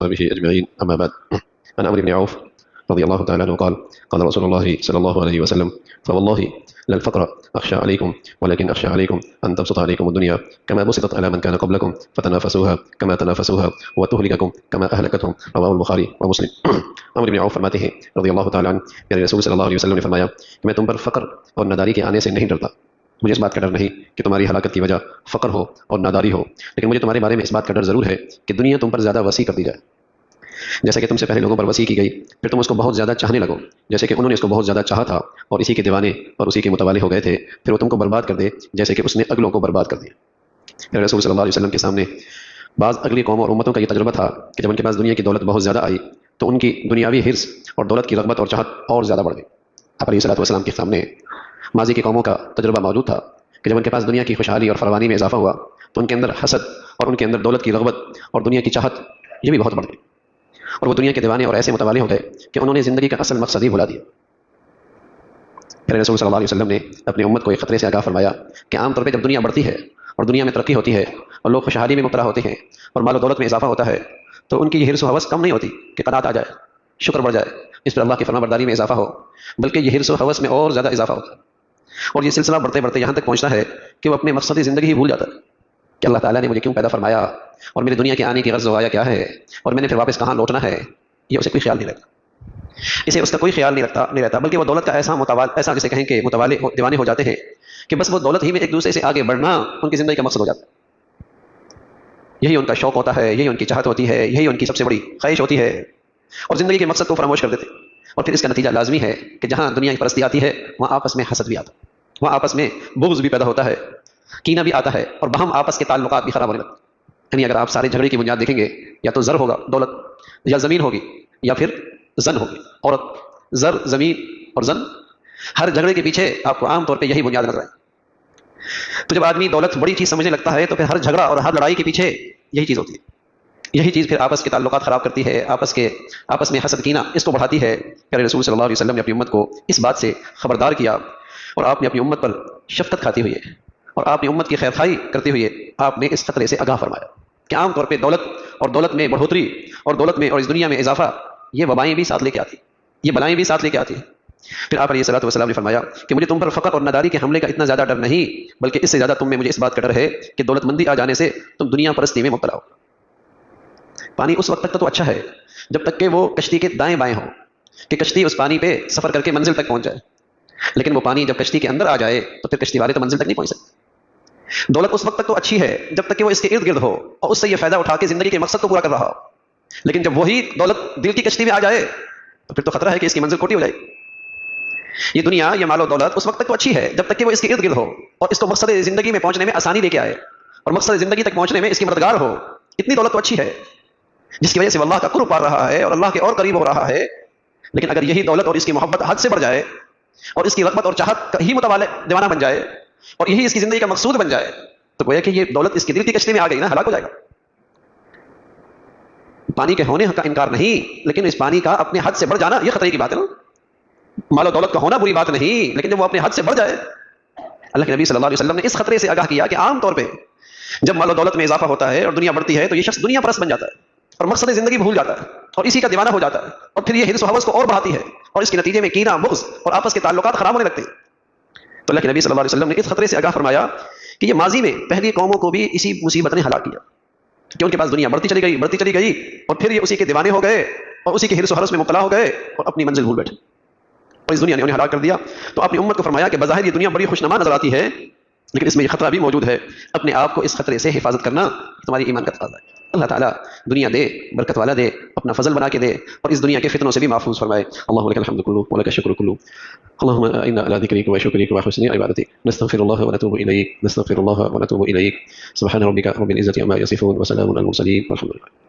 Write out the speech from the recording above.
وصحبه أجمعين. أما بعد، عن عمرو بن عوف رضي الله تعالى عنه قال قال رسول الله صلى الله عليه وسلم: فوالله لا الفقر أخشى عليكم ولكن أخشى عليكم أن تبسط عليكم الدنيا كما بسطت على من كان قبلكم فتنافسوها كما تنافسوها وتهلككم كما أهلكتهم. رواه البخاری و مسلم. عمرو بن عوف فرماتے ہیں رضی اللہ تعالیٰ عنہ، پیارے رسول صلی اللہ علیہ وسلم نے فرمایا کہ میں تم پر فقر اور ناداری کے آنے سے نہیں ڈرتا. مجھے اس بات کا ڈر نہیں کہ تمہاری ہلاکت کی وجہ فقر ہو اور ناداری ہو، لیکن مجھے تمہارے بارے میں اس بات کا ڈر ضرور ہے کہ دنیا تم پر زیادہ وسیع کر دی جائے. جیسا کہ تم سے پہلے لوگوں پر وسیع کی گئی، پھر تم اس کو بہت زیادہ چاہنے لگو، جیسے کہ انہوں نے اس کو بہت زیادہ چاہا تھا اور اسی کے دیوانے اور اسی کے متوالے ہو گئے تھے. پھر وہ تم کو برباد کر دے جیسے کہ اس نے اگلوں کو برباد کر دیا. پھر رسول صلی اللہ علیہ وسلم کے سامنے بعض اگلی قوموں اور امتوں کا یہ تجربہ تھا کہ جب ان کے پاس دنیا کی دولت بہت زیادہ آئی تو ان کی دنیاوی حرص اور دولت کی رغبت اور چاہت اور زیادہ بڑھ گئی. آپ علیہ الصلوۃ والسلام کے سامنے ماضی کی قوموں کا تجربہ موجود تھا کہ جب ان کے پاس دنیا کی خوشحالی اور فراوانی میں اضافہ ہوا تو ان کے اندر حسد اور ان کے اندر دولت کی رغبت اور دنیا کی چاہت یہ بھی بہت بڑھ گئی، اور وہ دنیا کے دیوانے اور ایسے متوالے ہو گئے کہ انہوں نے زندگی کا اصل مقصد ہی بھلا دیا. پھر رسول صلی اللہ علیہ وسلم نے اپنی امت کو ایک خطرے سے آگاہ فرمایا کہ عام طور پہ جب دنیا بڑھتی ہے اور دنیا میں ترقی ہوتی ہے اور لوگ خوشحالی میں مبتلا ہوتے ہیں اور مال و دولت میں اضافہ ہوتا ہے تو ان کی یہ حرص و ہوس کم نہیں ہوتی کہ قناعت آ جائے، شکر بڑھ جائے، اس پر اللہ کی فرما برداری میں اضافہ ہو، بلکہ یہ حرص و ہوس میں اور زیادہ اضافہ ہوتا ہے. اور یہ سلسلہ بڑھتے بڑھتے یہاں تک پہنچتا ہے کہ وہ اپنے مقصدی زندگی ہی بھول جاتا ہے کہ اللہ تعالیٰ نے مجھے کیوں پیدا فرمایا اور میری دنیا کے آنے کی غرض و غایہ کیا ہے اور میں نے پھر واپس کہاں لوٹنا ہے. یہ اسے کوئی خیال نہیں رہتا، اسے اس کا کوئی خیال نہیں رہتا بلکہ وہ دولت کا ایسا جسے کہیں کہ متوالے دیوانے ہو جاتے ہیں کہ بس وہ دولت ہی میں ایک دوسرے سے آگے بڑھنا ان کی زندگی کا مقصد ہو جاتا ہے. یہی ان کا شوق ہوتا ہے، یہی ان کی چاہت ہوتی ہے، یہی ان کی سب سے بڑی خواہش ہوتی ہے، اور زندگی کے مقصد کو فراموش کر دیتے. اور پھر اس کا نتیجہ لازمی ہے کہ جہاں دنیا کی پرستی آتی ہے وہاں آپس میں حسد بھی آتا ہے، وہاں آپس میں بغض بھی پیدا ہوتا ہے، کینہ بھی آتا ہے، اور باہم آپس کے تعلقات بھی خراب ہونے لگتے ہیں. یعنی اگر آپ سارے جھگڑے کی بنیاد دیکھیں گے یا تو زر ہوگا، دولت، یا زمین ہوگی، یا پھر زن ہوگی، عورت. زر، زمین اور زن، ہر جھگڑے کے پیچھے آپ کو عام طور پہ یہی بنیاد نظر آئے. تو جب آدمی دولت بڑی چیز سمجھنے لگتا ہے تو پھر ہر جھگڑا اور ہر لڑائی کے پیچھے یہی چیز ہوتی ہے. یہی چیز پھر آپس کے تعلقات خراب کرتی ہے، آپس میں حسد کینہ اس کو بڑھاتی ہے. پیارے رسول صلی اللہ علیہ وسلم نے اپنی امت کو اس بات سے خبردار کیا، اور آپ نے اپنی امت پر شفقت کھاتے ہوئے اور آپ نے امت کی خیر خواہی کرتے ہوئے آپ نے اس خطرے سے آگاہ فرمایا کہ عام طور پہ دولت میں بڑھوتری اور دولت میں اور اس دنیا میں اضافہ یہ وبائیں بھی ساتھ لے کے آتی، یہ بلائیں بھی ساتھ لے کے آتی ہیں. پھر آپ علیہ الصلوۃ والسلام نے فرمایا کہ مجھے تم پر فقر اور ناداری کے حملے کا اتنا زیادہ ڈر نہیں، بلکہ اس سے زیادہ تم میں مجھے اس بات کا ڈر ہے کہ دولت مندی آ جانے سے تم دنیا پرستی میں مبتلا ہو. پانی اس وقت تک تو اچھا ہے جب تک کہ وہ کشتی کے دائیں بائیں ہو، کہ کشتی اس پانی پہ سفر کر کے منزل تک پہنچ جائے، لیکن وہ پانی جب کشتی کے اندر آ جائے تو پھر کشتی والے تو منزل تک نہیں پہنچ سکتے. دولت اس وقت تک تو اچھی ہے جب تک کہ وہ اس کے ارد گرد ہو اور اس سے یہ فائدہ اٹھا کے زندگی کے مقصد کو پورا کر رہا ہو، لیکن جب وہی دولت دل کی کشتی میں آ جائے تو پھر تو خطرہ ہے کہ اس کی منزل کھوٹی ہو جائے. یہ دنیا، یہ مال و دولت اس وقت تک تو اچھی ہے جب تک کہ وہ اس کے ارد گرد ہو اور اس کو مقصد زندگی میں پہنچنے میں آسانی لے کے آئے اور مقصد زندگی تک پہنچنے میں اس کی مددگار ہو. اتنی دولت تو اچھی ہے جس کی وجہ سے وہ اللہ کا قرب پا رہا ہے اور اللہ کے اور قریب ہو رہا ہے. لیکن اگر یہی دولت اور اس کی محبت حد سے بڑھ جائے اور اس کی رغبت اور چاہت کا ہی متوالے دیوانہ بن جائے اور یہی اس کی زندگی کا مقصود بن جائے تو گویا کہ یہ دولت اس کی دل کی کشتی میں آ گئی نا، ہلاک ہو جائے گا. پانی کے ہونے کا انکار نہیں، لیکن اس پانی کا اپنے حد سے بڑھ جانا یہ خطرے کی بات ہے نا. مال و دولت کا ہونا بری بات نہیں، لیکن جب وہ اپنے حد سے بڑھ جائے. اللہ کے نبی صلی اللہ علیہ وسلم نے اس خطرے سے آگاہ کیا کہ عام طور پہ جب مال و دولت میں اضافہ ہوتا ہے اور دنیا بڑھتی ہے تو یہ شخص دنیا پرست بن جاتا ہے اور مقصد زندگی بھول جاتا ہے اور اسی کا دیوانہ ہو جاتا ہے، اور پھر یہ حرص و ہوس کو اور بڑھاتی ہے اور اس کے نتیجے میں کینہ، بغض اور آپس کے تعلقات خراب ہونے لگتے ہیں. تو اللہ کے نبی صلی اللہ علیہ وسلم نے اس خطرے سے آگاہ فرمایا کہ یہ ماضی میں پہلی قوموں کو بھی اسی مصیبت نے ہلاک کیا کہ ان کے پاس دنیا بڑھتی چلی گئی اور پھر یہ اسی کے دیوانے ہو گئے اور اسی کے حرص و حرس میں مبتلا ہو گئے اور اپنی منزل بھول بیٹھے اور اس دنیا نے انہیں ہلاک کر دیا. تو اپنی امت کو فرمایا کہ بظاہر یہ دنیا بڑی خوشنما نظر آتی ہے لیکن اس میں یہ خطرہ بھی موجود ہے. اپنے آپ کو اس خطرے سے حفاظت کرنا تمہاری ایمان کا تقاضا ہے. اللہ تعالیٰ دنیا دے، برکت والا دے، اپنا فضل بنا کے دے اور اس دنیا کے فتنوں سے بھی محفوظ فرمائے. اللهم لك الحمد كله ولك الشكر كله. اللهم إنا على ذكرك وشكرك وحسن عبادتك نستغفر الله ونتوب إليك سبحان ربك رب العزة عما يصفون وسلام على المرسلين والحمد لله.